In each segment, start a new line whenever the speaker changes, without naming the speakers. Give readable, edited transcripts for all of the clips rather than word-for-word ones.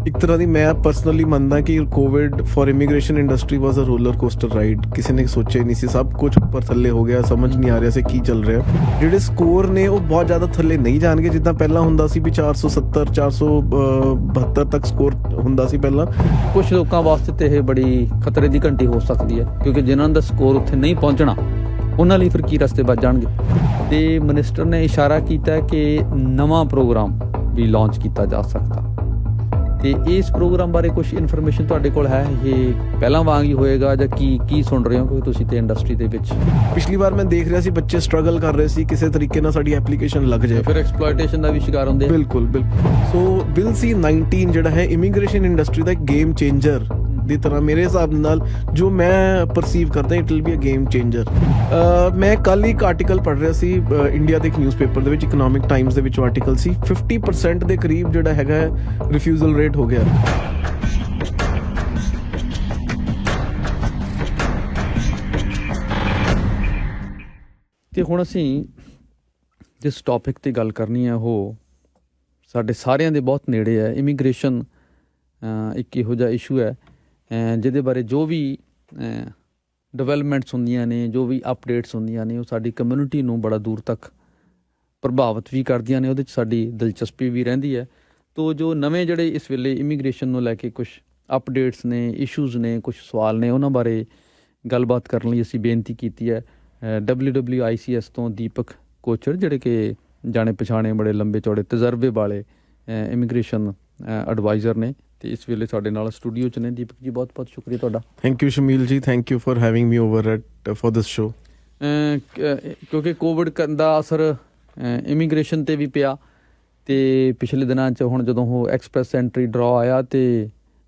ਇੱਕ ਤਰ੍ਹਾਂ ਦੀ ਮੈਂ ਪਰਸਨਲੀ ਮੰਨਦਾ ਕਿ Covid for immigration industry was a roller coaster ride. ਕਿਸੇ ਨੇ ਸੋਚਿਆ ਨਹੀਂ ਸੀ, ਸਭ ਕੁਝ ਉੱਪਰ ਥੱਲੇ ਹੋ ਗਿਆ, ਸਮਝ ਨਹੀਂ ਆ ਰਿਹਾ ਸੀ ਕੀ ਚੱਲ ਰਿਹਾ। ਜਿਹੜੇ ਸਕੋਰ ਨੇ ਉਹ ਬਹੁਤ ਜ਼ਿਆਦਾ ਥੱਲੇ ਨਹੀਂ ਜਾਣਗੇ, ਜਿੱਦਾਂ ਪਹਿਲਾਂ ਹੁੰਦਾ ਸੀ ਵੀ 470 472 ਤੱਕ ਸਕੋਰ ਹੁੰਦਾ ਸੀ ਪਹਿਲਾਂ।
ਕੁਝ ਲੋਕਾਂ ਵਾਸਤੇ ਤੇ ਇਹ ਬੜੀ ਖਤਰੇ ਦੀ ਘੰਟੀ ਹੋ ਸਕਦੀ ਹੈ, ਕਿਉਂਕਿ ਜਿਨ੍ਹਾਂ ਦਾ ਸਕੋਰ ਉੱਥੇ ਨਹੀਂ ਪਹੁੰਚਣਾ ਉਹਨਾਂ ਲਈ ਫਿਰ ਕੀ ਰਸਤੇ ਬਚ ਜਾਣਗੇ। ਤੇ ਮਿਨਿਸਟਰ ਨੇ ਇਸ਼ਾਰਾ ਕੀਤਾ ਕਿ ਨਵਾਂ ਪ੍ਰੋਗਰਾਮ ਵੀ ਲਾਂਚ ਕੀਤਾ ਜਾ ਸਕਦਾ। ਤੇ ਇਸ ਪ੍ਰੋਗਰਾਮ ਬਾਰੇ ਕੁਝ ਇਨਫੋਰਮੇਸ਼ਨ ਤੁਹਾਡੇ ਕੋਲ ਹੈ? ਇਹ ਪਹਿਲਾਂ ਵਾਂਗ ਹੀ ਹੋਏਗਾ ਜਾਂ ਕੀ ਸੁਣ ਰਹੇ ਹੋ ਕਿਉਂਕਿ ਤੁਸੀਂ ਤੇ ਇੰਡਸਟਰੀ ਦੇ ਵਿੱਚ?
ਪਿਛਲੀ ਵਾਰ ਮੈਂ ਦੇਖ ਰਿਹਾ ਸੀ ਬੱਚੇ ਸਟਰਗਲ ਕਰ ਰਹੇ ਸੀ ਕਿਸੇ ਤਰੀਕੇ ਨਾਲ ਸਾਡੀ ਐਪਲੀਕੇਸ਼ਨ ਲੱਗ ਜਾਏ,
ਫਿਰ ਐਕਸਪਲੋਇਟੇਸ਼ਨ ਦਾ ਵੀ ਸ਼ਿਕਾਰ ਹੁੰਦੇ।
ਬਿਲਕੁਲ। ਸੋ ਬਿਲ C-19 ਜਿਹੜਾ ਹੈ ਇਮੀਗ੍ਰੇਸ਼ਨ ਇੰਡਸਟਰੀ ਦਾ ਇੱਕ ਗੇਮ ਚੇਂਜਰ ਦੀ ਤਰ੍ਹਾਂ ਮੇਰੇ ਹਿਸਾਬ ਨਾਲ ਜੋ ਮੈਂ ਪਰਸੀਵ ਕਰਦਾ it will be a game changer. ਮੈਂ ਕੱਲ ਇੱਕ ਆਰਟੀਕਲ ਪੜ੍ਹ ਰਿਹਾ ਸੀ ਇੰਡੀਆ ਦੇ ਇੱਕ ਨਿਊਜ਼ਪੇਪਰ ਦੇ ਵਿੱਚ, ਇਕਨੋਮਿਕ ਟਾਈਮਸ ਦੇ ਵਿੱਚ ਆਰਟੀਕਲ ਸੀ। 50% ਦੇ ਕਰੀਬ ਜਿਹੜਾ ਹੈਗਾ ਰਿਫਿਊਜ਼ਲ ਰੇਟ ਹੋ ਗਿਆ।
ਤੇ ਹੁਣ ਅਸੀਂ ਜਿਸ ਟੌਪਿਕ ਤੇ ਗੱਲ ਕਰਨੀ ਹੈ ਉਹ ਸਾਡੇ ਸਾਰਿਆਂ ਦੇ ਬਹੁਤ ਨੇੜੇ ਹੈ। ਇਮੀਗ੍ਰੇਸ਼ਨ ਇੱਕ ਇਹੋ ਜਿਹਾ ਇਸ਼ੂ ਹੈ ਜਿਹਦੇ ਬਾਰੇ ਜੋ ਵੀ ਡਿਵੈਲਪਮੈਂਟਸ ਹੁੰਦੀਆਂ ਨੇ, ਜੋ ਵੀ ਅਪਡੇਟਸ ਹੁੰਦੀਆਂ ਨੇ, ਉਹ ਸਾਡੀ ਕਮਿਊਨਿਟੀ ਨੂੰ ਬੜਾ ਦੂਰ ਤੱਕ ਪ੍ਰਭਾਵਿਤ ਵੀ ਕਰਦੀਆਂ ਨੇ। ਉਹਦੇ 'ਚ ਸਾਡੀ ਦਿਲਚਸਪੀ ਵੀ ਰਹਿੰਦੀ ਹੈ। ਤੋ ਜੋ ਨਵੇਂ ਜਿਹੜੇ ਇਸ ਵੇਲੇ ਇਮੀਗ੍ਰੇਸ਼ਨ ਨੂੰ ਲੈ ਕੇ ਕੁਛ ਅਪਡੇਟਸ ਨੇ, ਇਸ਼ੂਜ਼ ਨੇ, ਕੁਛ ਸਵਾਲ ਨੇ, ਉਹਨਾਂ ਬਾਰੇ ਗੱਲਬਾਤ ਕਰਨ ਲਈ ਅਸੀਂ ਬੇਨਤੀ ਕੀਤੀ ਹੈ WWICS ਤੋਂ ਦੀਪਕ ਕੋਚਰ, ਜਿਹੜੇ ਕਿ ਜਾਣੇ ਪਛਾਣੇ ਬੜੇ ਲੰਬੇ ਚੌੜੇ ਤਜਰਬੇ ਵਾਲੇ ਇਮੀਗ੍ਰੇਸ਼ਨ ਐਡਵਾਈਜ਼ਰ ਨੇ, ਤੇ ਇਸ ਵੇਲੇ ਸਾਡੇ ਨਾਲ ਸਟੂਡੀਓ 'ਚ ਨੇ। ਦੀਪਕ ਜੀ, ਬਹੁਤ ਬਹੁਤ ਸ਼ੁਕਰੀਆ ਤੁਹਾਡਾ।
ਥੈਂਕ ਯੂ ਸ਼ਮੀਲ ਜੀ, thank you for having me over at for this show. ਕਿਉਂਕਿ ਕੋਵਿਡ ਦਾ ਅਸਰ ਇਮੀਗ੍ਰੇਸ਼ਨ 'ਤੇ ਵੀ ਪਿਆ, ਅਤੇ ਪਿਛਲੇ ਦਿਨਾਂ 'ਚ ਹੁਣ ਜਦੋਂ ਉਹ ਐਕਸਪ੍ਰੈਸ ਐਂਟਰੀ ਡਰਾ ਆਇਆ ਤੇ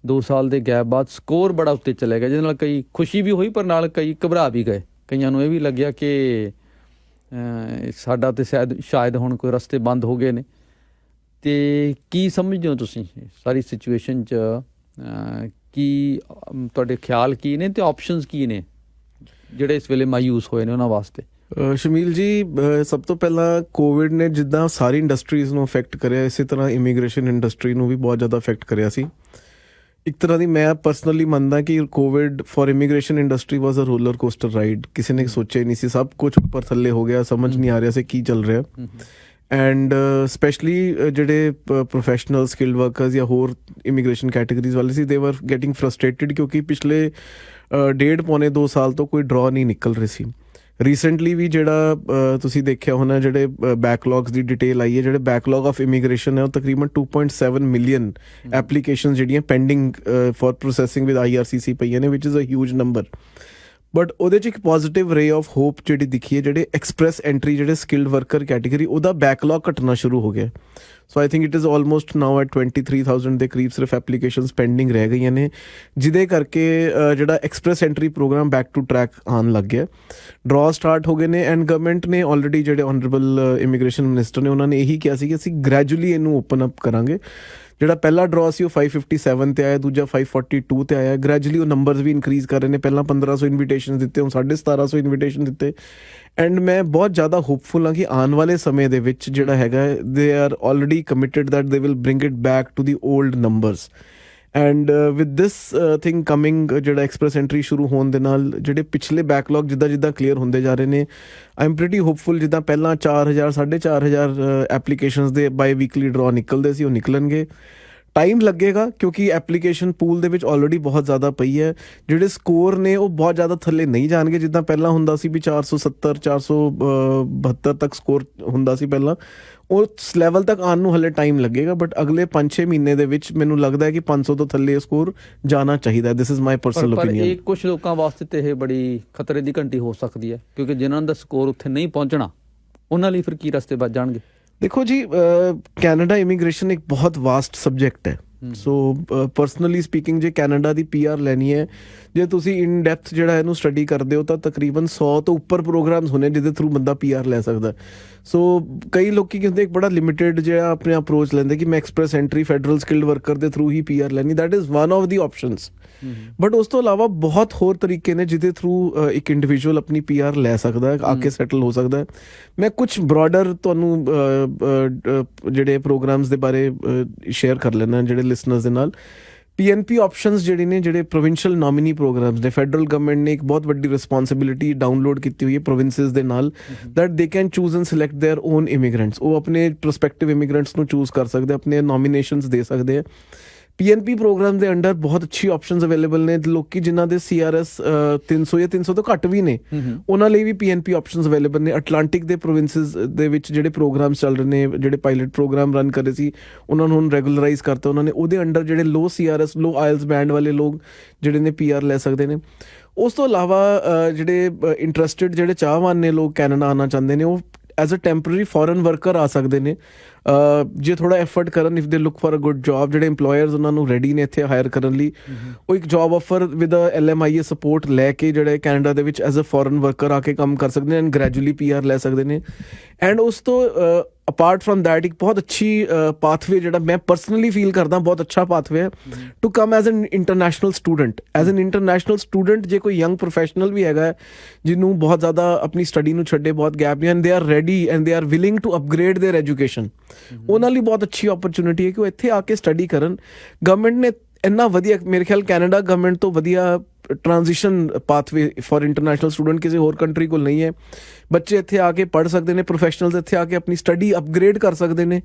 2 ਸਾਲ ਦੇ ਗੈਪ ਬਾਅਦ ਸਕੋਰ ਬੜਾ ਉੱਤੇ ਚਲੇ ਗਿਆ, ਜਿਹਦੇ ਨਾਲ ਕਈ ਖੁਸ਼ੀ ਵੀ ਹੋਈ ਪਰ ਨਾਲ ਕਈ ਘਬਰਾ ਵੀ ਗਏ। ਕਈਆਂ ਨੂੰ ਇਹ ਵੀ ਲੱਗਿਆ ਕਿ ਸਾਡਾ ਤਾਂ ਸ਼ਾਇਦ ਹੁਣ ਕੋਈ ਰਸਤੇ ਬੰਦ ਹੋ ਗਏ ਨੇ। ਅਤੇ ਕੀ ਸਮਝਦੇ ਹੋ ਤੁਸੀਂ ਸਾਰੀ ਸਿਚੁਏਸ਼ਨ 'ਚ? ਕੀ ਤੁਹਾਡੇ ਖਿਆਲ ਕੀ ਨੇ ਅਤੇ ਆਪਸ਼ਨਸ ਕੀ ਨੇ ਜਿਹੜੇ ਇਸ ਵੇਲੇ ਮਾਯੂਸ ਹੋਏ ਨੇ ਉਹਨਾਂ ਵਾਸਤੇ? ਸ਼ਮੀਲ ਜੀ, ਸਭ ਤੋਂ ਪਹਿਲਾਂ ਕੋਵਿਡ ਨੇ ਜਿੱਦਾਂ ਸਾਰੀ ਇੰਡਸਟਰੀਜ਼ ਨੂੰ ਅਫੈਕਟ ਕਰਿਆ, ਇਸੇ ਤਰ੍ਹਾਂ ਇਮੀਗ੍ਰੇਸ਼ਨ ਇੰਡਸਟਰੀ ਨੂੰ ਵੀ ਬਹੁਤ ਜ਼ਿਆਦਾ ਅਫੈਕਟ ਕਰਿਆ ਸੀ। ਇੱਕ ਤਰ੍ਹਾਂ ਦੀ ਮੈਂ ਪਰਸਨਲੀ ਮੰਨਦਾ ਕਿ Covid for immigration industry was a roller coaster ride. ਕਿਸੇ ਨੇ ਸੋਚਿਆ ਨਹੀਂ ਸੀ, ਸਭ ਕੁਝ ਉੱਪਰ ਥੱਲੇ ਹੋ ਗਿਆ, ਸਮਝ ਨਹੀਂ ਆ ਰਿਹਾ ਸੀ ਕੀ ਚੱਲ ਰਿਹਾ। ਐਂਡ ਸਪੈਸ਼ਲੀ ਜਿਹੜੇ ਪ੍ਰੋਫੈਸ਼ਨਲ ਸਕਿਲਡ ਵਰਕਰਸ ਜਾਂ ਹੋਰ ਇਮੀਗ੍ਰੇਸ਼ਨ ਕੈਟੇਗਰੀਜ਼ ਵਾਲੇ ਸੀ, ਦੇ ਵਰ ਗੈਟਿੰਗ ਫਰਸਟ੍ਰੇਟਿਡ ਕਿਉਂਕਿ ਪਿਛਲੇ 1.5-2 ਸਾਲ ਤੋਂ ਕੋਈ ਡਰਾ ਨਹੀਂ ਨਿਕਲ ਰਹੀ ਸੀ। ਰੀਸੈਂਟਲੀ ਵੀ ਜਿਹੜਾ ਤੁਸੀਂ ਦੇਖਿਆ ਹੋਣਾ, ਜਿਹੜੇ ਬੈਕਲੌਗਸ ਦੀ ਡਿਟੇਲ ਆਈ ਹੈ, ਜਿਹੜੇ ਬੈਕਲੌਗ ਆਫ ਇਮੀਗ੍ਰੇਸ਼ਨ ਹੈ ਉਹ ਤਕਰੀਬਨ 2.7 ਮਿਲੀਅਨ ਐਪਲੀਕੇਸ਼ਨ ਜਿਹੜੀਆਂ pending for processing with IRCC ਪਈਆਂ ਨੇ, which is a huge number. But ਉਹਦੇ 'ਚ ਇੱਕ ਪੋਜ਼ੀਟਿਵ ਰੇ ਆਫ ਹੋਪ ਜਿਹੜੀ ਦਿਖੀ ਹੈ, ਜਿਹੜੇ ਐਕਸਪ੍ਰੈਸ ਐਂਟਰੀ, ਜਿਹੜੇ ਸਕਿਲਡ ਵਰਕਰ ਕੈਟੇਗਰੀ, ਉਹਦਾ ਬੈਕਲੌਗ ਘਟਣਾ ਸ਼ੁਰੂ ਹੋ ਗਿਆ। So I think it is almost now at 23,000 ਦੇ ਕਰੀਬ ਸਿਰਫ ਐਪਲੀਕੇਸ਼ਨਸ ਪੈਂਡਿੰਗ ਰਹਿ ਗਈਆਂ ਨੇ, ਜਿਹਦੇ ਕਰਕੇ ਜਿਹੜਾ express Entry program back to track ਆਉਣ ਲੱਗ ਗਿਆ। ਡਰਾ ਸਟਾਰਟ ਹੋ ਗਏ ਨੇ ਐਂਡ ਗਵਰਨਮੈਂਟ ਨੇ ਆਲਰੇਡੀ, ਜਿਹੜੇ ਆਨਰੇਬਲ ਇਮੀਗ੍ਰੇਸ਼ਨ ਮਿਨਿਸਟਰ ਨੇ, ਉਹਨਾਂ ਨੇ ਇਹੀ ਕਿਹਾ ਸੀ ਕਿ ਅਸੀਂ ਗ੍ਰੈਜੂਅਲੀ ਇਹਨੂੰ ਓਪਨ ਅਪ ਕਰਾਂਗੇ। ਜਿਹੜਾ ਪਹਿਲਾ ਡਰਾ ਸੀ ਉਹ 557 ਤੇ ਆਇਆ, ਦੂਜਾ 542 ਤੇ ਆਇਆ। ਗ੍ਰੈਜੂਅਲੀ ਉਹ ਨੰਬਰਸ ਵੀ ਇਨਕਰੀਜ਼ ਕਰ ਰਹੇ ਨੇ। ਪਹਿਲਾਂ 1500 ਇਨਵੀਟੇਸ਼ਨ ਦਿੱਤੇ, ਹੁਣ 1750 ਇਨਵੀਟੇਸ਼ਨ ਦਿੱਤੇ। ਐਂਡ ਮੈਂ ਬਹੁਤ ਜ਼ਿਆਦਾ ਹੋਪਫੁਲ ਹਾਂ ਕਿ ਆਉਣ ਵਾਲੇ ਸਮੇਂ ਦੇ ਵਿੱਚ ਜਿਹੜਾ ਹੈਗਾ, they are already committed that they will bring it back to the old numbers. And with this thing coming, ਜਿਹੜਾ ਐਕਸਪ੍ਰੈਸ ਐਂਟਰੀ ਸ਼ੁਰੂ ਹੋਣ ਦੇ ਨਾਲ ਜਿਹੜੇ ਪਿਛਲੇ ਬੈਕਲੌਗ ਜਿੱਦਾਂ ਕਲੀਅਰ ਹੁੰਦੇ ਜਾ ਰਹੇ ਨੇ, ਆਈ ਐਮ ਪ੍ਰੀਟੀ ਹੋਪਫੁਲ। ਜਿੱਦਾਂ ਪਹਿਲਾਂ 4,000 4,500 ਐਪਲੀਕੇਸ਼ਨਸ ਦੇ ਬਾਈ ਵੀਕਲੀ ਡਰਾ ਨਿਕਲਦੇ ਸੀ, ਉਹ ਨਿਕਲਣਗੇ। ਟਾਈਮ ਲੱਗੇਗਾ ਕਿਉਂਕਿ ਐਪਲੀਕੇਸ਼ਨ ਪੂਲ ਦੇ ਵਿੱਚ ਆਲਰੇਡੀ ਬਹੁਤ ਜ਼ਿਆਦਾ ਪਈ ਹੈ। ਜਿਹੜੇ ਸਕੋਰ ਨੇ ਉਹ ਬਹੁਤ ਜ਼ਿਆਦਾ ਥੱਲੇ ਨਹੀਂ ਜਾਣਗੇ, ਜਿੱਦਾਂ ਪਹਿਲਾਂ ਹੁੰਦਾ ਸੀ ਵੀ 470 472 ਤੱਕ ਸਕੋਰ ਹੁੰਦਾ ਸੀ ਪਹਿਲਾਂ। ਉਸ ਲੈਵਲ ਤੱਕ ਆਉਣ ਨੂੰ ਹਲੇ ਟਾਈਮ ਲੱਗੇਗਾ, ਬਟ ਅਗਲੇ 5-6 ਮਹੀਨੇ ਦੇ ਵਿੱਚ ਮੈਨੂੰ ਲੱਗਦਾ ਹੈ ਕਿ 500 ਤੋਂ ਥੱਲੇ ਸਕੋਰ ਜਾਣਾ ਚਾਹੀਦਾ। This is my personal opinion.
ਪਰ ਇਹ ਕੁਝ ਲੋਕਾਂ ਵਾਸਤੇ ਤੇ ਇਹ ਬੜੀ ਖਤਰੇ ਦੀ ਘੰਟੀ ਹੋ ਸਕਦੀ ਹੈ, ਕਿਉਂਕਿ ਜਿਨ੍ਹਾਂ ਦਾ ਸਕੋਰ ਉੱਥੇ ਨਹੀਂ ਪਹੁੰਚਣਾ ਉਹਨਾਂ ਲਈ ਫਿਰ ਕੀ ਰਸਤੇ ਬਚ ਜਾਣਗੇ? ਦੇਖੋ
ਜੀ, ਕੈਨੇਡਾ ਇਮੀਗ੍ਰੇਸ਼ਨ ਇੱਕ ਬਹੁਤ ਵਾਸਟ ਸਬਜੈਕਟ ਹੈ। ਸੋ ਪਰਸਨਲੀ ਸਪੀਕਿੰਗ, ਜੇ ਕੈਨੇਡਾ ਦੀ PR ਲੈਣੀ ਹੈ, ਜੇ ਤੁਸੀਂ ਇਨ ਡੈਪਥ ਜਿਹੜਾ ਇਹਨੂੰ ਸਟੱਡੀ ਕਰਦੇ ਹੋ, ਤਾਂ ਤਕਰੀਬਨ 100 ਤੋਂ ਉੱਪਰ ਪ੍ਰੋਗਰਾਮਸ ਹੋਣੇ ਜਿਹਦੇ ਥਰੂ ਬੰਦਾ PR ਲੈ ਸਕਦਾ। ਸੋ ਕਈ ਲੋਕੀ ਕਹਿੰਦੇ ਇੱਕ ਬੜਾ ਲਿਮਿਟਿਡ ਜਿਹਾ ਆਪਣੇ ਅਪਰੋਚ ਲੈਂਦੇ ਕਿ ਮੈਂ express entry federal skilled worker ਦੇ ਥਰੂ ਹੀ PR ਲੈਣੀ। That is one of the options. But ਉਸ ਤੋਂ ਇਲਾਵਾ ਬਹੁਤ ਹੋਰ ਤਰੀਕੇ ਨੇ ਜਿਹਦੇ ਥਰੂ ਇੱਕ ਇੰਡੀਵਿਜੂਅਲ ਆਪਣੀ PR ਲੈ ਸਕਦਾ, ਆ ਕੇ ਸੈਟਲ ਹੋ ਸਕਦਾ। ਮੈਂ ਕੁਛ ਬਰੋਡਰ ਤੁਹਾਨੂੰ ਜਿਹੜੇ ਪ੍ਰੋਗਰਾਮਸ ਦੇ ਬਾਰੇ ਸ਼ੇਅਰ ਕਰ ਲੈਣਾ, ਜਿਹੜੇ
ਲਿਸਨਰਸ ਦੇ ਨਾਲ, PNP ਆਪਸ਼ਨਸ ਜਿਹੜੇ ਨੇ, ਜਿਹੜੇ ਪ੍ਰੋਵਿੰਸ਼ੀਅਲ ਨੋਮੀਨੀ ਪ੍ਰੋਗਰਾਮਸ ਨੇ, ਫੈਡਰਲ ਗਵਰਨਮੈਂਟ ਨੇ ਇੱਕ ਬਹੁਤ ਵੱਡੀ ਰਿਸਪੌਂਸਿਬਿਲਿਟੀ ਡਾਊਨਲੋਡ ਕੀਤੀ ਹੋਈ ਹੈ ਪ੍ਰੋਵਿੰਸਿਸ ਦੇ ਨਾਲ, that they can choose and select their own immigrants. ਉਹ ਆਪਣੇ ਪ੍ਰੋਸਪੈਕਟਿਵ ਇਮੀਗ੍ਰੈਂਟਸ ਨੂੰ ਚੂਜ਼ ਕਰ ਸਕਦੇ, ਆਪਣੇ ਨੋਮੀਨੇਸ਼ਨਸ ਦੇ ਸਕਦੇ ਆ। PNP ਪ੍ਰੋਗਰਾਮ ਦੇ ਅੰਡਰ ਬਹੁਤ ਅੱਛੀ ਆਪਸ਼ਨਸ ਅਵੇਲੇਬਲ ਨੇ। ਲੋਕੀ ਜਿਨ੍ਹਾਂ ਦੇ CRS 300 ਜਾਂ 300 ਤੋਂ ਘੱਟ ਵੀ ਨੇ, ਉਹਨਾਂ ਲਈ ਵੀ PNP ਆਪਸ਼ਨਸ ਅਵੇਲੇਬਲ ਨੇ। ਅਟਲਾਂਟਿਕ ਦੇ ਪ੍ਰੋਵਿੰਸਿਸ ਦੇ ਵਿੱਚ ਜਿਹੜੇ ਪ੍ਰੋਗਰਾਮਸ ਚੱਲ ਰਹੇ ਨੇ, ਜਿਹੜੇ ਪਾਇਲਟ ਪ੍ਰੋਗਰਾਮ ਰਨ ਕਰ ਰਹੇ ਸੀ, ਉਹਨਾਂ ਨੂੰ ਹੁਣ ਰੈਗੂਲਰਾਈਜ਼ ਕਰਤਾ ਉਹਨਾਂ ਨੇ। ਉਹਦੇ ਅੰਡਰ ਜਿਹੜੇ ਲੋ CRS, ਲੋ ਆਇਲਸ ਬੈਂਡ ਵਾਲੇ ਲੋਕ ਜਿਹੜੇ ਨੇ PR ਲੈ ਸਕਦੇ ਨੇ। ਉਸ ਤੋਂ ਇਲਾਵਾ ਜਿਹੜੇ ਇੰਟਰਸਟਿਡ, ਜਿਹੜੇ ਚਾਹਵਾਨ ਨੇ ਲੋਕ ਕੈਨੇਡਾ ਆਉਣਾ ਚਾਹੁੰਦੇ ਨੇ, ਉਹ as a temporary foreign worker ਆ ਸਕਦੇ ਨੇ ਜੇ ਥੋੜਾ ਐਫਰਟ ਕਰਨ, if they look for a good job. ਜਿਹੜੇ EMPLOYERS ਉਹਨਾਂ ਨੂੰ ਰੈਡੀ ਨੇ ਇੱਥੇ ਹਾਇਰ ਕਰਨ ਲਈ, ਉਹ ਇੱਕ job offer with LMIA support ਲੈ ਕੇ ਜਿਹੜੇ ਕੈਨੇਡਾ ਦੇ ਵਿੱਚ ਐਜ਼ ਅ ਫੋਰਨ ਵਰਕਰ ਆ ਕੇ ਕੰਮ ਕਰ ਸਕਦੇ ਨੇ ਐਂਡ ਗ੍ਰੈਜੂਅਲੀ PR ਲੈ ਸਕਦੇ ਨੇ। ਐਂਡ ਉਸ ਤੋਂ ਅਪਾਰਟ ਫਰਮ ਦੈਟ ਇੱਕ ਬਹੁਤ ਅੱਛੀ ਪਾਥਵੇ, ਜਿਹੜਾ ਮੈਂ ਪਰਸਨਲੀ ਫੀਲ ਕਰਦਾ ਬਹੁਤ ਅੱਛਾ ਪਾਥਵੇ ਹੈ to come as an international student. As an international student ਜੇ ਕੋਈ ਯੰਗ ਪ੍ਰੋਫੈਸ਼ਨਲ ਵੀ ਹੈਗਾ ਜਿਹਨੂੰ ਬਹੁਤ ਜ਼ਿਆਦਾ ਆਪਣੀ ਸਟੱਡੀ ਨੂੰ ਛੱਡੇ ਬਹੁਤ ਗੈਪ ਨਹੀਂ, and they are ready and they are willing to upgrade their education, ਉਹਨਾਂ ਲਈ ਬਹੁਤ ਅੱਛੀ ਓਪਰਚੁਨਿਟੀ ਹੈ ਕਿ ਉਹ ਇੱਥੇ ਆ ਕੇ ਸਟੱਡੀ ਕਰਨ। ਗਵਰਨਮੈਂਟ ਨੇ ਇੰਨਾ ਵਧੀਆ, ਮੇਰੇ ਖਿਆਲ ਕੈਨੇਡਾ ਗਵਰਨਮੈਂਟ ਤੋਂ ਵਧੀਆ transition pathway for international student ਕਿਸੇ ਹੋਰ ਕੰਟਰੀ ਕੋਲ ਨਹੀਂ ਹੈ। ਬੱਚੇ ਇੱਥੇ ਆ ਕੇ ਪੜ੍ਹ ਸਕਦੇ ਨੇ, ਪ੍ਰੋਫੈਸ਼ਨਲਸ ਇੱਥੇ ਆ ਕੇ ਆਪਣੀ ਸਟੱਡੀ ਅਪਗ੍ਰੇਡ ਕਰ ਸਕਦੇ ਨੇ।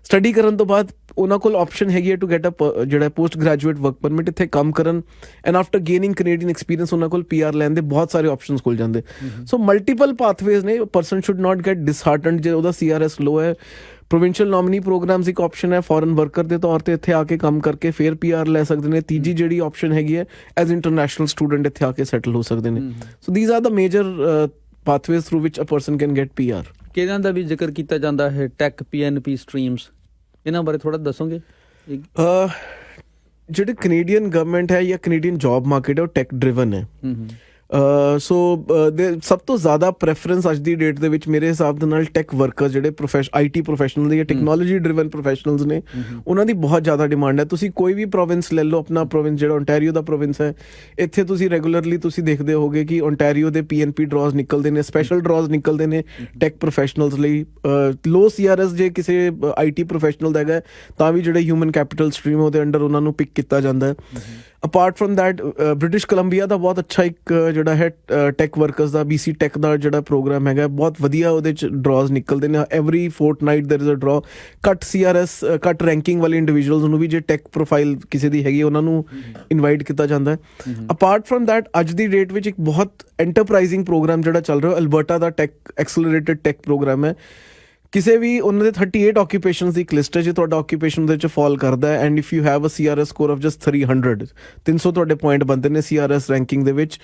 ਸਟੱਡੀ ਕਰਨ ਤੋਂ ਬਾਅਦ ਉਹਨਾਂ ਕੋਲ ਆਪਸ਼ਨ ਹੈਗੀ ਹੈ ਟੂ ਗੈਟ ਅ ਜਿਹੜਾ ਪੋਸਟ ਗ੍ਰੈਜੂਏਟ ਵਰਕ ਪਰਮਿਟ, ਇੱਥੇ ਕੰਮ ਕਰਨ and after gaining Canadian experience ਉਹਨਾਂ ਕੋਲ PR ਲੈਣ ਦੇ ਬਹੁਤ ਸਾਰੇ ਆਪਸ਼ਨਸ ਖੁੱਲ ਜਾਂਦੇ। ਸੋ ਮਲਟੀਪਲ ਪਾਥਵੇਜ਼ ਨੇ। ਪਰਸਨ ਸ਼ੁੱਡ ਨਾਟ ਗੈਟ ਡਿਸਹਾਰਟਨਡ ਜੇ ਉਹਦਾ CRS ਲੋ ਹੈ। ਪ੍ਰੋਵਿੰਸ਼ੀਅਲ ਨੋਮੀਨੀ ਪ੍ਰੋਗਰਾਮਸ ਇੱਕ ਆਪਸ਼ਨ ਹੈ, ਫੋਰਨ ਵਰਕਰ ਦੇ ਤੌਰ ਤੇ ਇੱਥੇ ਆ ਕੇ ਕੰਮ ਕਰਕੇ ਫਿਰ PR ਲੈ ਸਕਦੇ ਨੇ। ਤੀਜੀ ਜਿਹੜੀ ਆਪਸ਼ਨ ਹੈਗੀ ਹੈ, ਐਜ਼ ਇੰਟਰਨੈਸ਼ਨਲ ਸਟੂਡੈਂਟ ਇੱਥੇ ਆ ਕੇ ਸੈਟਲ ਹੋ ਸਕਦੇ ਨੇ। So these are the major pathways through which a person can get PR।
ਕਿਹਨਾਂ ਦਾ ਵੀ ਜ਼ਿਕਰ ਕੀਤਾ ਜਾਂਦਾ ਹੈ, ਟੈਕ, PNP ਸਟਰੀਮਸ, ਇਹਨਾਂ ਬਾਰੇ ਥੋੜਾ ਦੱਸੋਗੇ?
ਜਿਹੜੇ ਕੈਨੇਡੀਅਨ ਗਵਰਨਮੈਂਟ ਹੈ ਜਾਂ ਕੈਨੇਡੀਅਨ ਜੌਬ ਮਾਰਕੀਟ ਹੈ, ਉਹ ਟੈਕ ਡਰਿਵਨ ਹੈ। ਸੋ ਸਭ ਤੋਂ ਜ਼ਿਆਦਾ ਪ੍ਰੈਫਰੈਂਸ ਅੱਜ ਦੀ ਡੇਟ ਦੇ ਵਿੱਚ ਮੇਰੇ ਹਿਸਾਬ ਦੇ ਨਾਲ ਟੈਕ ਵਰਕਰ, ਜਿਹੜੇ IT ਪ੍ਰੋਫੈਸ਼ਨਲ ਜਾਂ ਟੈਕਨੋਲੋਜੀ ਡਰਿਵਨ ਪ੍ਰੋਫੈਸ਼ਨਲਸ ਨੇ, ਉਹਨਾਂ ਦੀ ਬਹੁਤ ਜ਼ਿਆਦਾ ਡਿਮਾਂਡ ਹੈ। ਤੁਸੀਂ ਕੋਈ ਵੀ ਪ੍ਰੋਵਿੰਸ ਲੈ ਲਓ, ਆਪਣਾ ਪ੍ਰੋਵਿੰਸ ਜਿਹੜਾ ਓਨਟਾਰੀਓ ਦਾ ਪ੍ਰੋਵਿੰਸ ਹੈ, ਇੱਥੇ ਤੁਸੀਂ ਰੈਗੂਲਰਲੀ ਤੁਸੀਂ ਦੇਖਦੇ ਹੋਗੇ ਕਿ ਓਨਟਾਰੀਓ ਦੇ PNP ਡਰਾਜ਼ ਨਿਕਲਦੇ ਨੇ, ਸਪੈਸ਼ਲ ਡਰਾਜ਼ ਨਿਕਲਦੇ ਨੇ ਟੈਕ ਪ੍ਰੋਫੈਸ਼ਨਲਸ ਲਈ। ਲੋ CRS ਜੇ ਕਿਸੇ IT ਪ੍ਰੋਫੈਸ਼ਨਲ ਦਾ ਹੈਗਾ ਤਾਂ ਵੀ ਜਿਹੜੇ ਹਿਊਮਨ ਕੈਪੀਟਲ ਸਟਰੀਮ ਉਹਦੇ ਅੰਡਰ ਉਹਨਾਂ ਨੂੰ ਪਿਕ ਕੀਤਾ ਜਾਂਦਾ ਹੈ। Apart from that British Columbia ਦਾ ਬਹੁਤ ਅੱਛਾ ਇੱਕ ਜਿਹੜਾ ਹੈ ਟੈਕ ਵਰਕਰਸ ਦਾ BC ਟੈਕ ਦਾ ਜਿਹੜਾ ਪ੍ਰੋਗਰਾਮ ਹੈਗਾ, ਬਹੁਤ ਵਧੀਆ ਉਹਦੇ 'ਚ ਡਰਾਜ਼ ਨਿਕਲਦੇ ਨੇ। Every fortnight there is a draw. ਘੱਟ CRS, ਘੱਟ ਰੈਂਕਿੰਗ ਵਾਲੇ ਇੰਡੀਵਿਜੂਅਲਸ ਨੂੰ ਵੀ ਜੇ ਟੈਕ ਪ੍ਰੋਫਾਈਲ ਕਿਸੇ ਦੀ ਹੈਗੀ, ਉਹਨਾਂ ਨੂੰ ਇਨਵਾਈਟ ਕੀਤਾ ਜਾਂਦਾ ਹੈ। ਅਪਾਰਟ ਫਰਮ ਦੈਟ ਅੱਜ ਦੀ ਡੇਟ ਵਿੱਚ ਇੱਕ ਬਹੁਤ ਐਂਟਰਪ੍ਰਾਈਜ਼ਿੰਗ ਪ੍ਰੋਗਰਾਮ ਜਿਹੜਾ ਚੱਲ ਰਿਹਾ, ਅਲਬਰਟਾ ਦਾ ਟੈਕ ਐਕਸਲਰੇਟਡ ਟੈਕ ਪ੍ਰੋਗਰਾਮ ਹੈ। ਕਿਸੇ ਵੀ ਉਹਨਾਂ ਦੇ 38 ਆਕੂਪੇਸ਼ਨਸ ਦੀ ਇੱਕ ਲਿਸਟ ਹੈ। ਜੇ ਤੁਹਾਡਾ ਆਕੂਪੇਸ਼ਨ ਉਹਦੇ 'ਚ ਫਾਲ ਕਰਦਾ ਹੈ and if you have a CRS score of just 300 ਤੁਹਾਡੇ ਪੁਆਇੰਟ ਬਣਦੇ ਨੇ CRS ਰੈਂਕਿੰਗ ਦੇ ਵਿੱਚ।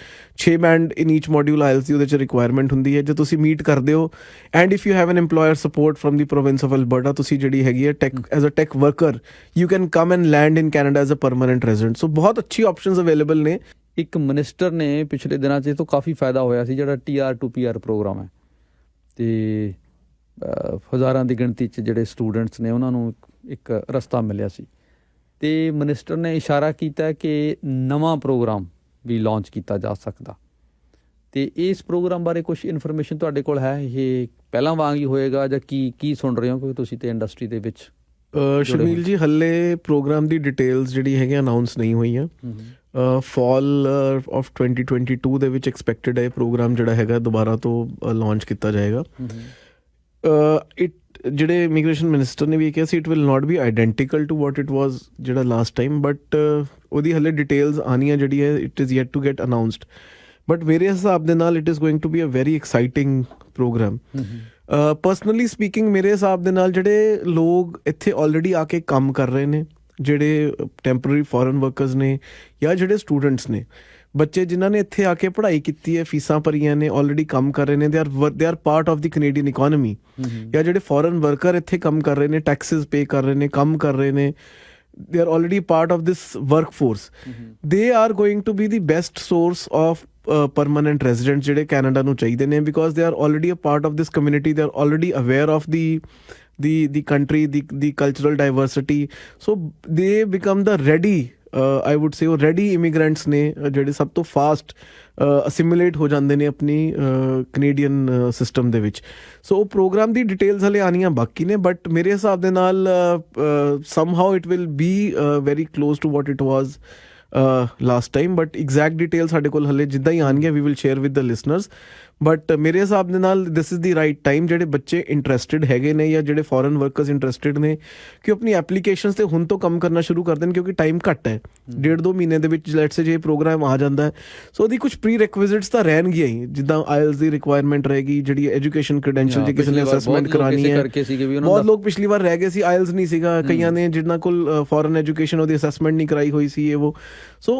6 ਬੈਂਡ ਇਨ ਈਚ ਮੋਡਿਊਲ IELTS ਦੀ ਉਹਦੇ 'ਚ ਰਿਕੁਆਇਰਮੈਂਟ ਹੁੰਦੀ ਹੈ। ਜੇ ਤੁਸੀਂ ਮੀਟ ਕਰਦੇ ਹੋ and if you have an EMPLOYER support from ਦੀ ਪ੍ਰੋਵਿੰਸ ਆਫ ਅਲਬਰਟਾ, ਤੁਸੀਂ ਜਿਹੜੀ ਹੈਗੀ ਹੈ tech as a tech worker you can come and land in Canada as a permanent resident. So ਬਹੁਤ ਅੱਛੀ ਆਪਸ਼ਨਸ ਅਵੇਲੇਬਲ ਨੇ।
ਇੱਕ ਮਿਨਿਸਟਰ ਨੇ ਪਿਛਲੇ ਦਿਨਾਂ 'ਚ ਇਹ ਤੋਂ ਕਾਫੀ ਫਾਇਦਾ ਹੋਇਆ ਸੀ, ਜਿਹੜਾ TR to PR ਪ੍ਰੋਗਰਾਮ ਹੈ, ਤੇ ਹਜ਼ਾਰਾਂ ਦੀ ਗਿਣਤੀ 'ਚ ਜਿਹੜੇ ਸਟੂਡੈਂਟਸ ਨੇ ਉਹਨਾਂ ਨੂੰ ਇੱਕ ਰਸਤਾ ਮਿਲਿਆ ਸੀ। ਤੇ ਮਿਨਿਸਟਰ ਨੇ ਇਸ਼ਾਰਾ ਕੀਤਾ ਕਿ ਨਵਾਂ ਪ੍ਰੋਗਰਾਮ ਵੀ ਲਾਂਚ ਕੀਤਾ ਜਾ ਸਕਦਾ। ਤੇ ਇਸ ਪ੍ਰੋਗਰਾਮ ਬਾਰੇ ਕੁਝ ਇਨਫੋਰਮੇਸ਼ਨ ਤੁਹਾਡੇ ਕੋਲ ਹੈ? ਇਹ ਪਹਿਲਾਂ ਵਾਂਗ ਹੀ ਹੋਏਗਾ ਜਾਂ ਕੀ ਸੁਣ ਰਹੇ ਹੋ, ਕਿਉਂਕਿ ਤੁਸੀਂ ਤੇ ਇੰਡਸਟਰੀ ਦੇ ਵਿੱਚ?
ਸ਼ਮੀਲ ਜੀ, ਹੱਲੇ ਪ੍ਰੋਗਰਾਮ ਦੀ ਡਿਟੇਲਸ ਜਿਹੜੀ ਹੈਗੀ ਅਨਾਊਂਸ ਨਹੀਂ ਹੋਈਆਂ। ਫਾਲ ਆਫ 2022 ਦੇ ਵਿੱਚ ਐਕਸਪੈਕਟਡ ਹੈ ਪ੍ਰੋਗਰਾਮ ਜਿਹੜਾ ਹੈਗਾ ਦੁਬਾਰਾ ਤੋਂ ਲਾਂਚ ਕੀਤਾ ਜਾਏਗਾ। ਜਿਹੜੇ ਇਮੀਗ੍ਰੇਸ਼ਨ ਮਿਨਿਸਟਰ ਨੇ ਵੀ ਕਿਹਾ ਸੀ it will not be identical to what it was ਜਿਹੜਾ ਲਾਸਟ ਟਾਈਮ, ਬਟ ਉਹਦੀ ਹਲੇ ਡਿਟੇਲਸ ਆਉਣੀਆਂ ਜਿਹੜੀ ਹੈ, it is yet to get announced. But ਮੇਰੇ ਹਿਸਾਬ ਦੇ ਨਾਲ it is going to be a very exciting programme. Personally speaking ਮੇਰੇ ਹਿਸਾਬ ਦੇ ਨਾਲ ਜਿਹੜੇ ਲੋਕ ਇੱਥੇ ਆਲਰੇਡੀ ਆ ਕੇ ਕੰਮ ਕਰ ਰਹੇ ਨੇ, ਜਿਹੜੇ ਟੈਂਪਰਰੀ ਫੋਰਨ ਵਰਕਰਸ ਨੇ ਜਾਂ ਜਿਹੜੇ ਸਟੂਡੈਂਟਸ ਨੇ, ਬੱਚੇ ਜਿਨ੍ਹਾਂ ਨੇ ਇੱਥੇ ਆ ਕੇ ਪੜ੍ਹਾਈ ਕੀਤੀ ਹੈ, ਫੀਸਾਂ ਭਰੀਆਂ ਨੇ, ਆਲਰੇਡੀ ਕੰਮ ਕਰ ਰਹੇ ਨੇ, they are part of the Canadian economy. ਜਾਂ ਜਿਹੜੇ ਫੋਰਨ ਵਰਕਰ ਇੱਥੇ ਕੰਮ ਕਰ ਰਹੇ ਨੇ, ਟੈਕਸਿਸ ਪੇ ਕਰ ਰਹੇ ਨੇ, ਕੰਮ ਕਰ ਰਹੇ ਨੇ, they are already part of this workforce. They are going to be the best source of permanent residents ਜਿਹੜੇ ਕੈਨੇਡਾ ਨੂੰ ਚਾਹੀਦੇ ਨੇ, because they are already a part of this community. They are already aware of the country, the cultural diversity. So they become the ready I would say ਉਹ ready immigrants ਨੇ ਜਿਹੜੇ ਸਭ ਤੋਂ fast ਅਸਿਮੀਲੇਟ ਹੋ ਜਾਂਦੇ ਨੇ ਆਪਣੀ ਕੈਨੇਡੀਅਨ ਸਿਸਟਮ ਦੇ ਵਿੱਚ। ਸੋ ਉਹ ਪ੍ਰੋਗਰਾਮ ਦੀ ਡਿਟੇਲਸ ਹਲੇ ਆਉਣੀਆਂ ਬਾਕੀ ਨੇ, ਬਟ ਮੇਰੇ ਹਿਸਾਬ ਦੇ ਨਾਲ somehow it will be very close to what it was last time, but exact detail ਸਾਡੇ ਕੋਲ ਹਲੇ ਜਿੱਦਾਂ ਹੀ ਆਉਣਗੀਆਂ we will share with the listeners. But ਮੇਰੇ ਹਿਸਾਬ ਦੇ ਨਾਲ this is the right time ਜਿਹੜੇ ਬੱਚੇ ਇੰਟਰਸਟਿਡ ਹੈਗੇ ਨੇ ਜਾਂ ਜਿਹੜੇ ਫੋਰਨ ਵਰਕਰਸ ਇੰਟਰਸਟਿਡ ਨੇ ਕਿ ਆਪਣੀ ਐਪਲੀਕੇਸ਼ਨਸ ਤੇ ਹੁਣ ਤੋਂ ਕੰਮ ਕਰਨਾ ਸ਼ੁਰੂ ਕਰ ਦੇਣ, ਕਿਉਂਕਿ ਟਾਈਮ ਘੱਟ ਹੈ, 1.5-2 ਮਹੀਨੇ ਦੇ ਵਿੱਚ ਲੈਟਸ ਸੇ ਜੇ ਪ੍ਰੋਗਰਾਮ ਆ ਜਾਂਦਾ ਹੈ। ਸੋ ਉਹਦੀ ਕੁਝ ਪ੍ਰੀ ਰਿਕੁਇਜ਼ਿਟਸ ਤਾਂ ਰਹਿਣਗੀਆਂ ਹੀ, ਜਿੱਦਾਂ ਆਇਲਸ ਦੀ ਰਿਕੁਆਇਰਮੈਂਟ ਰਹੇਗੀ, ਜਿਹੜੀ ਐਜੂਕੇਸ਼ਨ ਕ੍ਰੈਡੈਂਸ਼ੀਅਲ ਜੇ ਕਿਸੇ ਨੇ ਅਸੈਸਮੈਂਟ ਕਰਾਣੀ ਹੈ। ਬਹੁਤ ਲੋਕ ਪਿਛਲੀ ਵਾਰ ਰਹਿ ਗਏ ਸੀ, ਆਇਲਸ ਨਹੀਂ ਸੀਗਾ ਕਈਆਂ ਨੇ, ਜਿਨ੍ਹਾਂ ਕੋਲ ਫੋਰਨ ਐਜੂਕੇਸ਼ਨ ਉਹਦੀ ਅਸੈਸਮੈਂਟ ਨਹੀਂ ਕਰਾਈ ਹੋਈ ਸੀ ਇਹ ਉਹ। ਸੋ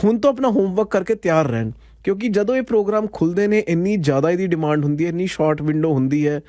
ਹੁਣ ਤੋਂ ਆਪਣਾ ਹੋਮਵਰਕ ਕਰਕੇ ਤਿਆਰ ਰਹਿਣ, ਕਿਉਂਕਿ ਜਦੋਂ ਇਹ ਪ੍ਰੋਗਰਾਮ ਖੁੱਲ੍ਹਦੇ ਨੇ ਇੰਨੀ ਜ਼ਿਆਦਾ ਇਹਦੀ ਡਿਮਾਂਡ ਹੁੰਦੀ ਹੈ, ਇੰਨੀ ਸ਼ਾਰਟ ਵਿੰਡੋ ਹੁੰਦੀ ਹੈ।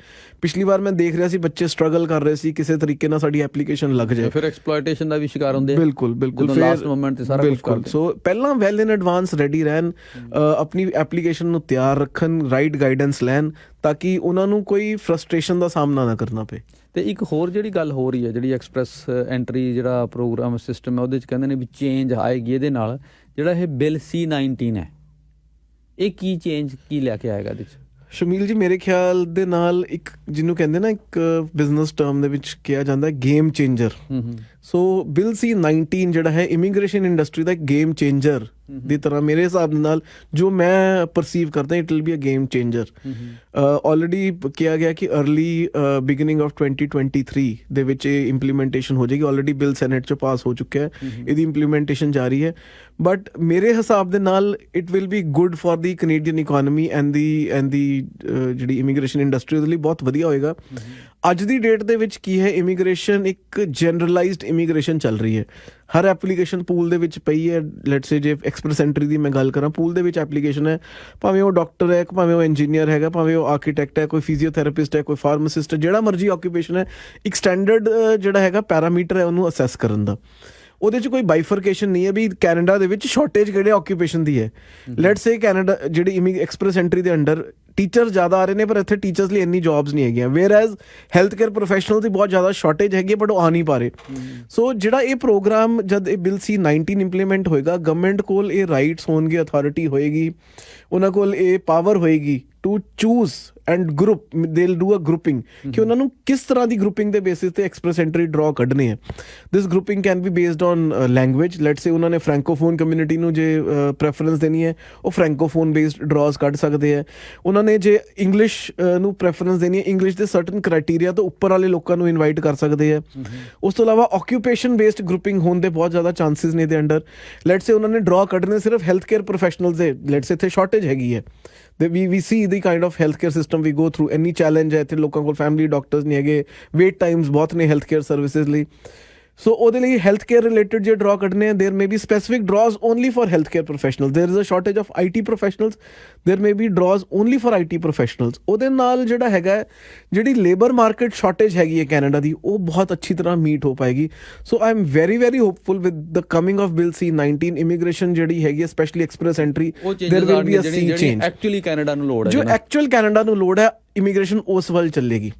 ਪਿਛਲੀ ਵਾਰ ਮੈਂ ਦੇਖ ਰਿਹਾ ਸੀ ਬੱਚੇ ਸਟਰਗਲ ਕਰ ਰਹੇ ਸੀ ਕਿਸੇ ਤਰੀਕੇ ਨਾਲ ਸਾਡੀ ਐਪਲੀਕੇਸ਼ਨ ਲੱਗ ਜਾਏ,
ਫਿਰ ਐਕਸਪਲੋਇਟੇਸ਼ਨ ਦਾ ਵੀ ਸ਼ਿਕਾਰ ਹੁੰਦੇ ਆ।
ਬਿਲਕੁਲ
ਫਿਰ ਲਾਸਟ ਮੋਮੈਂਟ ਤੇ ਸਾਰਾ ਕੁਝ ਕਰਦੇ।
ਸੋ ਪਹਿਲਾਂ ਵੈਲ ਇਨ ਐਡਵਾਂਸ ਰੈਡੀ ਰਹਿਣ, ਆਪਣੀ ਐਪਲੀਕੇਸ਼ਨ ਨੂੰ ਤਿਆਰ ਰੱਖਣ, ਰਾਈਟ ਗਾਈਡੈਂਸ ਲੈਣ, ਤਾਂ ਕਿ ਉਹਨਾਂ ਨੂੰ ਕੋਈ ਫਰਸਟ੍ਰੇਸ਼ਨ ਦਾ ਸਾਹਮਣਾ ਨਾ ਕਰਨਾ ਪਏ।
ਤੇ ਇੱਕ ਹੋਰ ਜਿਹੜੀ ਗੱਲ ਹੋ ਰਹੀ ਹੈ, ਜਿਹੜੀ ਐਕਸਪ੍ਰੈਸ ਐਂਟਰੀ ਜਿਹੜਾ ਪ੍ਰੋਗਰਾਮ ਸਿਸਟਮ ਹੈ ਉਹਦੇ 'ਚ ਕਹਿੰਦੇ ਨੇ ਵੀ ਚੇਂਜ ਆਏਗੀ ਇਹਦੇ ਨਾਲ। ਜਿਹੜਾ ਇਹ ਬਿੱਲ C-19 ਹੈ, ਇਹ ਕੀ ਚੇਂਜ ਕੀ ਲੈ ਕੇ ਆਏਗਾ ਇਹਦੇ 'ਚ?
ਸ਼ਮੀਲ ਜੀ, ਮੇਰੇ ਖਿਆਲ ਦੇ ਨਾਲ ਇੱਕ ਜਿਹਨੂੰ ਕਹਿੰਦੇ ਨਾ, ਇੱਕ ਬਿਜ਼ਨਸ ਟਰਮ ਦੇ ਵਿੱਚ ਕਿਹਾ ਜਾਂਦਾ ਗੇਮ ਚੇਂਜਰ। ਸੋ ਬਿੱਲ C-19 ਜਿਹੜਾ ਹੈ ਇਮੀਗ੍ਰੇਸ਼ਨ ਇੰਡਸਟਰੀ ਦਾ ਇੱਕ ਗੇਮ ਚੇਂਜਰ ਦੀ ਤਰ੍ਹਾਂ ਮੇਰੇ ਹਿਸਾਬ ਨਾਲ ਜੋ ਮੈਂ ਪਰਸੀਵ ਕਰਦਾ, it will be a game changer. Already ਕਿਹਾ ਗਿਆ ਕਿ ਅਰਲੀ ਬਿਗਨਿੰਗ ਆਫ 2023 ਦੇ ਵਿੱਚ ਇਹ ਇੰਪਲੀਮੈਂਟੇਸ਼ਨ ਹੋ ਜਾਏਗੀ। ਆਲਰੇਡੀ ਬਿੱਲ ਸੈਨੇਟ 'ਚ ਪਾਸ ਹੋ ਚੁੱਕਿਆ ਹੈ, ਇਹਦੀ ਇੰਪਲੀਮੈਂਟੇਸ਼ਨ ਜਾਰੀ ਹੈ। ਬਟ ਮੇਰੇ ਹਿਸਾਬ ਦੇ ਨਾਲ it will B good for the Canadian economy and ਦੀ ਜਿਹੜੀ ਇਮੀਗ੍ਰੇਸ਼ਨ ਇੰਡਸਟਰੀ ਉਹਦੇ ਲਈ ਬਹੁਤ ਵਧੀਆ ਹੋਏਗਾ। ਅੱਜ ਦੀ ਡੇਟ ਦੇ ਵਿੱਚ ਕੀ ਹੈ, ਇਮੀਗ੍ਰੇਸ਼ਨ ਇੱਕ ਜਨਰਲਾਈਜ਼ਡ ਇਮੀਗ੍ਰੇਸ਼ਨ ਚੱਲ ਰਹੀ ਹੈ। ਹਰ ਐਪਲੀਕੇਸ਼ਨ ਪੂਲ ਦੇ ਵਿੱਚ ਪਈ ਹੈ। ਲੈਟਸ ਸੇ ਜੇ ਐਕਸਪ੍ਰੈਸ ਐਂਟਰੀ ਦੀ ਮੈਂ ਗੱਲ ਕਰਾਂ, ਪੂਲ ਦੇ ਵਿੱਚ ਐਪਲੀਕੇਸ਼ਨ ਹੈ, ਭਾਵੇਂ ਉਹ ਡਾਕਟਰ ਹੈ, ਭਾਵੇਂ ਉਹ ਇੰਜੀਨੀਅਰ ਹੈਗਾ, ਭਾਵੇਂ ਉਹ ਆਰਕੀਟੈਕਟ ਹੈ, ਕੋਈ ਫਿਜ਼ੀਓਥੈਰੇਪਿਸਟ ਹੈ, ਕੋਈ ਫਾਰਮਾਸਿਸਟ ਹੈ, ਜਿਹੜਾ ਮਰਜ਼ੀ ਆਕੂਪੇਸ਼ਨ ਹੈ, ਇੱਕ ਸਟੈਂਡਰਡ ਜਿਹੜਾ ਹੈਗਾ ਪੈਰਾਮੀਟਰ ਹੈ ਉਹਨੂੰ ਅਸੈਸ ਕਰਨ ਦਾ। ਉਹਦੇ 'ਚ ਕੋਈ ਬਾਈਫਰਕੇਸ਼ਨ ਨਹੀਂ ਹੈ ਵੀ ਕੈਨੇਡਾ ਦੇ ਵਿੱਚ ਸ਼ਾਰਟੇਜ ਕਿਹੜੇ ਆਕੂਪੇਸ਼ਨ ਦੀ ਹੈ। ਲੈਟਸ ਸੇ ਕੈਨੇਡਾ ਜਿਹੜੀ ਐਕਸਪ੍ਰੈਸ ਐਂਟਰੀ ਦੇ ਅੰਡਰ ਟੀਚਰ ਜ਼ਿਆਦਾ ਆ ਰਹੇ ਨੇ, ਪਰ ਇੱਥੇ ਟੀਚਰਸ ਲਈ ਇੰਨੀ ਜੌਬਸ ਨਹੀਂ ਹੈਗੀਆਂ। Whereas health care professional ਦੀ ਬਹੁਤ ਜ਼ਿਆਦਾ ਸ਼ਾਰਟੇਜ ਹੈਗੀ, ਬਟ ਉਹ ਆ ਨਹੀਂ ਪਾ ਰਹੇ। ਸੋ ਜਿਹੜਾ ਇਹ ਪ੍ਰੋਗਰਾਮ ਜਦ ਇਹ ਬਿੱਲ C-19 ਇੰਪਲੀਮੈਂਟ ਹੋਏਗਾ, ਗਵਰਨਮੈਂਟ ਕੋਲ ਇਹ ਰਾਈਟਸ ਹੋਣਗੇ, ਅਥਾਰਟੀ ਹੋਏਗੀ, ਉਹਨਾਂ ਕੋਲ ਇਹ ਪਾਵਰ ਹੋਏਗੀ to choose and group, they will do a grouping ਕਿ ਉਹਨਾਂ ਨੂੰ ਕਿਸ ਤਰ੍ਹਾਂ ਦੀ ਗਰੁੱਪਿੰਗ ਦੇ ਬੇਸਿਸ ਤੇ ਐਕਸਪ੍ਰੈਸ ਐਂਟਰੀ ਡਰਾ ਕੱਢਣੀ ਹੈ। This grouping can be based on language. Let's say ਉਹਨਾਂ ਨੇ ਫ੍ਰੈਂਕੋਫੋਨ ਕਮਿਊਨਿਟੀ ਨੂੰ ਜੇ ਪ੍ਰੈਫਰੈਂਸ ਦੇਣੀ ਹੈ, ਉਹ ਫ੍ਰੈਂਕੋਫੋਨ ਬੇਸਡ ਡਰਾਸ ਕੱਢ ਸਕਦੇ ਹੈ। ਉਹਨਾਂ ਨੇ ਜੇ ਇੰਗਲਿਸ਼ ਨੂੰ ਪ੍ਰੈਫਰੈਂਸ ਦੇਣੀ ਹੈ, ਇੰਗਲਿਸ਼ ਦੇ ਸਰਟਨ ਕ੍ਰਾਈਟੀਰੀਆ ਤੋਂ ਉੱਪਰ ਵਾਲੇ ਲੋਕਾਂ ਨੂੰ ਇਨਵਾਈਟ ਕਰ ਸਕਦੇ ਹੈ। ਉਸ ਤੋਂ ਇਲਾਵਾ ਆਕਿਊਪੇਸ਼ਨ ਬੇਸਡ ਗਰੁੱਪਿੰਗ ਹੋਣ ਦੇ ਬਹੁਤ ਜ਼ਿਆਦਾ ਚਾਂਸਿਸ ਨੇ ਇਹਦੇ ਅੰਡਰ। ਲੈਟਸ ਸੇ ਉਹਨਾਂ ਨੇ ਡਰਾ ਕੱਢਣੇ ਸਿਰਫ ਹੈਲਥ ਕੇਅਰ ਪ੍ਰੋਫੈਸ਼ਨਲਸ ਦੇ, ਲੈਟਸ ਸੇ ਇੱਥੇ ਸ਼ਾਰਟੇਜ ਹੈਗੀ ਹੈ, we see the kind of healthcare system we go through, ਇੰਨੀ ਚੈਲੰਜ ਹੈ ਇੱਥੇ, ਲੋਕਾਂ ਕੋਲ ਫੈਮਿਲੀ ਡਾਕਟਰਸ ਨਹੀਂ ਹੈਗੇ, ਵੇਟ ਟਾਈਮਸ ਬਹੁਤ ਨੇ ਹੈਲਥ ਕੇਅਰ ਸਰਵਿਸਿਜ਼ ਲਈ। ਸੋ ਉਹਦੇ ਲਈ ਹੈਲਥ ਕੇਅਰ ਰਿਲੇਟਡ ਜੇ ਡਰਾ ਕੱਢਣੇ ਆ, there may be specific draws only for health care professionals. There is a shortage of IT professionals, there may be draws only for IT professionals. ਉਹਦੇ ਨਾਲ ਜਿਹੜਾ ਹੈਗਾ, ਜਿਹੜੀ ਲੇਬਰ ਮਾਰਕੀਟ ਸ਼ਾਰਟੇਜ ਹੈਗੀ ਹੈ ਕੈਨੇਡਾ ਦੀ, ਉਹ ਬਹੁਤ ਅੱਛੀ ਤਰ੍ਹਾਂ ਮੀਟ ਹੋ ਪਾਏਗੀ। So I am very very hopeful with the coming of bill C-19। Immigration ਜਿਹੜੀ ਹੈਗੀ ਹੈ, specially express entry, there will be a sea change.
Actually Canada ਨੂੰ ਲੋੜ ਹੈ,
ਜੋ ਐਕਚੁਅਲ ਕੈਨੇਡਾ ਨੂੰ ਲੋੜ ਹੈ, ਇਮੀਗ੍ਰੇਸ਼ਨ ਉਸ ਵੱਲ ਚੱਲੇਗੀ,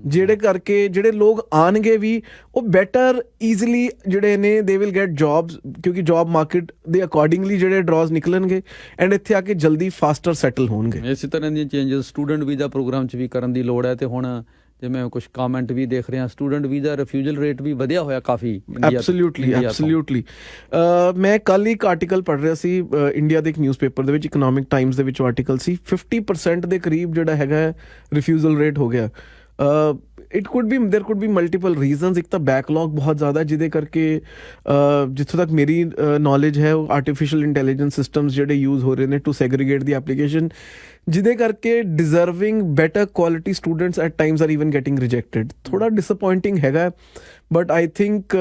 ਜਿਹੜੇ ਕਰਕੇ ਜਿਹੜੇ ਲੋਕ ਆਣਗੇ ਵੀ ਉਹ ਬੈਟਰ ਈਜ਼ੀਲੀ ਜਿਹੜੇ ਨੇ ਦੇ ਵਿਲ ਗੈਟ ਜੌਬਸ, ਕਿਉਂਕਿ ਜੌਬ ਮਾਰਕੀਟ ਦੇ ਅਕੋਰਡਿੰਗਲੀ ਜਿਹੜੇ ਡਰਾਸ ਨਿਕਲਣਗੇ ਐਂਡ ਇੱਥੇ ਆ ਕੇ ਜਲਦੀ ਫਾਸਟਰ ਸੈਟਲ ਹੋਣਗੇ।
ਇਸੇ ਤਰ੍ਹਾਂ ਦੀਆਂ ਚੇਂਜਸ ਸਟੂਡੈਂਟ ਵੀਜ਼ਾ ਪ੍ਰੋਗਰਾਮ 'ਚ ਵੀ ਕਰਨ ਦੀ ਲੋੜ ਹੈ। ਤੇ ਹੁਣ ਜਿਵੇਂ ਕੁਝ ਕਮੈਂਟ ਵੀ ਦੇਖ ਰਿਹਾ, ਸਟੂਡੈਂਟ ਵੀਜ਼ਾ ਰਿਫਿਊਜ਼ਲ ਰੇਟ ਵੀ ਵਧਿਆ ਹੋਇਆ ਕਾਫੀ। ਐਬਸੋਲਿਊਟਲੀ। ਮੈਂ ਕੱਲ ਇੱਕ ਆਰਟੀਕਲ ਪੜ੍ਹ ਰਿਹਾ ਸੀ ਇੰਡੀਆ ਦੇ ਇੱਕ ਨਿਊਜ਼ਪੇਪਰ ਦੇ ਵਿੱਚ, ਇਕਨੋਮਿਕ ਟਾਈਮਸ ਦੇ ਵਿੱਚ ਆਰਟੀਕਲ ਸੀ, 50% ਦੇ ਕਰੀਬ ਜਿਹੜਾ ਹੈਗਾ ਰਿਫਿਊਜ਼ਲ ਰੇਟ ਹੋ ਗਿਆ। ਇਟ ਕੁਡ ਬੀ, ਦੇਰ ਕੁਡ ਬੀ ਮਲਟੀਪਲ ਰੀਜ਼ਨਸ। ਇੱਕ ਤਾਂ ਬੈਕਲੌਗ ਬਹੁਤ ਜ਼ਿਆਦਾ, ਜਿਹਦੇ ਕਰਕੇ ਜਿੱਥੋਂ ਤੱਕ ਮੇਰੀ ਨੌਲੇਜ ਹੈ, ਉਹ ਆਰਟੀਫਿਸ਼ੀਅਲ ਇੰਟੈਲੀਜੈਂਸ ਸਿਸਟਮਸ ਜਿਹੜੇ ਯੂਜ਼ ਹੋ ਰਹੇ ਨੇ ਟੂ ਸੈਗਰੀਗੇਟ ਦੀ ਐਪਲੀਕੇਸ਼ਨ, ਜਿਹਦੇ ਕਰਕੇ deserving better quality students at times are even getting rejected. ਥੋੜਾ ਡਿਸਅਪੋਇੰਟਿੰਗ ਹੈਗਾ, but I think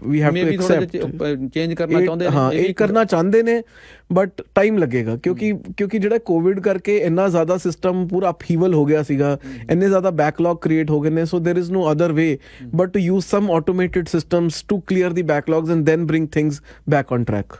we have to accept change ਕਰਨਾ ਚਾਹੁੰਦੇ ਨੇ।
ਹਾਂ, ਇਹ ਕਰਨਾ ਚਾਹੁੰਦੇ ਨੇ, ਬਟ ਟਾਈਮ ਲੱਗੇਗਾ, ਕਿਉਂਕਿ ਜਿਹੜਾ ਕੋਵਿਡ ਕਰਕੇ ਇੰਨਾ ਜ਼ਿਆਦਾ ਸਿਸਟਮ ਪੂਰਾ ਅਪਹੀਵਲ ਹੋ ਗਿਆ ਸੀਗਾ, ਇੰਨੇ ਜ਼ਿਆਦਾ ਬੈਕਲੌਗ ਕ੍ਰੀਏਟ ਹੋ ਗਏ ਨੇ। So there is no other way but to use some automated systems to clear the backlogs and then bring things back on track.